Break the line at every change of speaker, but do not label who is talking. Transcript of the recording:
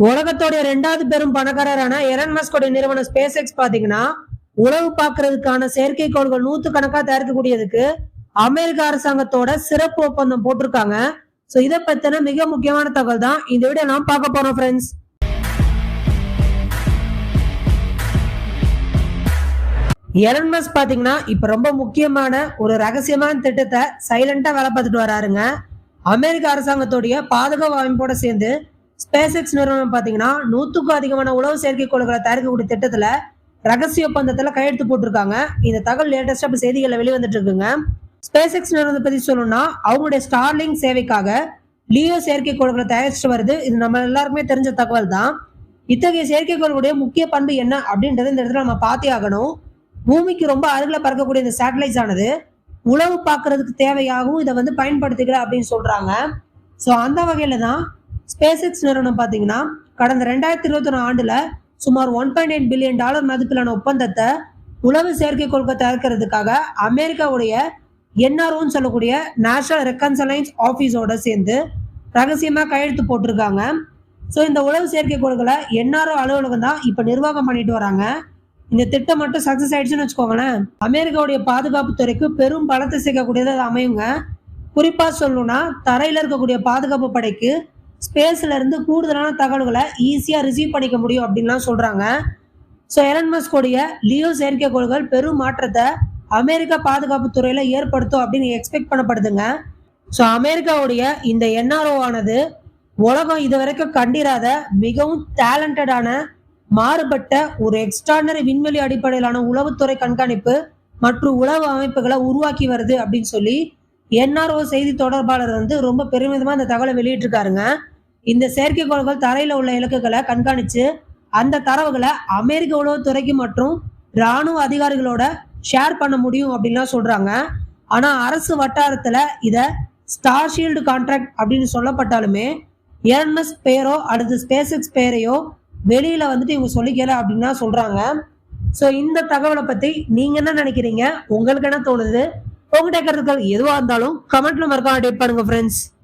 உலகத்தோட 2வது பெரும் பணக்காரரான எலன் மஸ்கோட நிறுவனம் ஸ்பேஸ் எக்ஸ் பாத்தீங்கன்னா உளவு பார்க்கறதுக்கான செயற்கைக்கோள்கள் நூத்துக்கணக்கா தயாரிக்கக்கூடியதுக்கு அமெரிக்க அரசாங்கத்தோட சிறப்பு ஒப்பந்தம் போட்டிருக்காங்க. சோ இதை பத்தின மிக முக்கியமான தகவல் தான் இந்த வீடியோ நாம் பார்க்க போறோம் ஃப்ரெண்ட்ஸ். எலன் மஸ்க் பாத்தீங்கன்னா இப்ப ரொம்ப முக்கியமான ஒரு ரகசியமான திட்டத்தை சைலண்டா வேலை பார்த்துட்டு வராருங்க. அமெரிக்க அரசாங்கத்தோடைய பாதுகாப்பு அமைப்போட சேர்ந்து ஸ்பேஸ் எக்ஸ் நிறுவனம் பாத்தீங்கன்னா 100க்கும் அதிகமான உளவு செயற்கைக்கோள்களை தயாரிக்கக்கூடிய திட்டத்துல ரகசிய ஒப்பந்தத்துல கையெழுத்து போட்டிருக்காங்க. இந்த தகவல் லேட்டஸ்டா செய்திகளை வெளிவந்துட்டு இருக்குங்க. ஸ்பேஸ் எக்ஸ் நிறுவனத்தை பத்தி சொல்லணும்னா அவங்களுடைய ஸ்டார்லிங் சேவைக்காக லியோ செயற்கைக்கோள்களை தயாரிச்சுட்டு வருது. இது நம்ம எல்லாருக்குமே தெரிஞ்ச தகவல் தான். இத்தகைய செயற்கைக்கோளுடைய முக்கிய பண்பு என்ன அப்படின்றது இந்த இடத்துல நம்ம பார்த்தே ஆகணும். பூமிக்கு ரொம்ப அருகில பறக்கக்கூடிய இந்த சேட்டலைட்ஸ் ஆனது உளவு பார்க்கறதுக்கு தேவையாகவும் இதை பயன்படுத்திக்கிற அப்படின்னு சொல்றாங்க. ஸோ அந்த வகையில தான் ஸ்பேஸ் எக்ஸ் நிறுவனம் பாத்தீங்கன்னா கடந்த 2021 ஆண்டுல சுமார் $1.8 பில்லியன் மதிப்பிலான ஒப்பந்தத்தை உளவு செயற்கைக்கோள்கள் தயாரிக்கிறதுக்காக அமெரிக்காவுடைய என்ஆர்ஓன்னு சொல்லக்கூடிய நேஷனல் ரெக்கன்சலைன்ஸ் ஆபீஸோட சேர்ந்து ரகசியமா கையெழுத்து போட்டிருக்காங்க. ஸோ இந்த உளவு செயற்கைக்கோள்களை என்ஆர்ஓ அலுவலகம் தான் இப்ப நிர்வாகம் பண்ணிட்டு வராங்க. இந்த திட்டம் மட்டும் சக்சஸ் ஆயிடுச்சுன்னு வச்சுக்கோங்களேன், அமெரிக்காவுடைய பாதுகாப்பு துறைக்கு பெரும் பலத்தை சேர்க்கக்கூடியது அமையுங்க. குறிப்பா சொல்லணும்னா தரையில இருக்கக்கூடிய பாதுகாப்பு படைக்கு ஸ்பேஸ்ல இருந்து கூடுதலான தகவல்களை ஈஸியா ரிசீவ் பண்ணிக்க முடியும் அப்படின்லாம் சொல்றாங்க. ஸோ எலன் மஸ்கோடைய லியோ செயற்கைக்கோள்கள் பெரும் மாற்றத்தை அமெரிக்கா பாதுகாப்பு துறையில ஏற்படுத்தும் அப்படின்னு எக்ஸ்பெக்ட் பண்ணப்படுதுங்க. ஸோ அமெரிக்காவுடைய இந்த என்ஆர்ஓ ஆனது உலகம் இதுவரைக்கும் கண்டிராத மிகவும் டேலண்டடான மாறுபட்ட ஒரு எக்ஸ்ட்ராடனரி விண்வெளி அடிப்படையிலான உளவுத்துறை கண்காணிப்பு மற்றும் உளவு அமைப்புகளை உருவாக்கி வருது அப்படின்னு சொல்லி என்ஆர்ஓ செய்தி தொடர்பாளர் ரொம்ப பெருமிதமா இந்த தகவலை வெளியிட்டிருக்காருங்க. இந்த செயற்கைக்கோள்கள் தரையில உள்ள இலக்குகளை கண்காணிச்சு அந்த தரவுகளை அமெரிக்க உளவுத்துறைக்கு மற்றும் ராணுவ அதிகாரிகளோட ஷேர் பண்ண முடியும் அப்படின்லாம் சொல்றாங்க. ஆனா அரசு வட்டாரத்துல இத ஸ்டார்ஷீல்டு கான்ட்ராக்ட் அப்படின்னு சொல்லப்பட்டாலுமே எலன் மஸ்க் பெயரோ அடுத்து ஸ்பேஸ் எக்ஸ் பெயரையோ வெளியில இவங்க சொல்லிக்கல அப்படின்னா சொல்றாங்க. ஸோ இந்த தகவலை பத்தி நீங்க என்ன நினைக்கிறீங்க? உங்களுக்கு என்ன தோணுது? உங்ககிட்ட கருத்துக்கள் எதுவா இருந்தாலும் கமெண்ட்ல மறக்காம அப்டேட் பண்ணுங்க ஃப்ரெண்ட்ஸ்.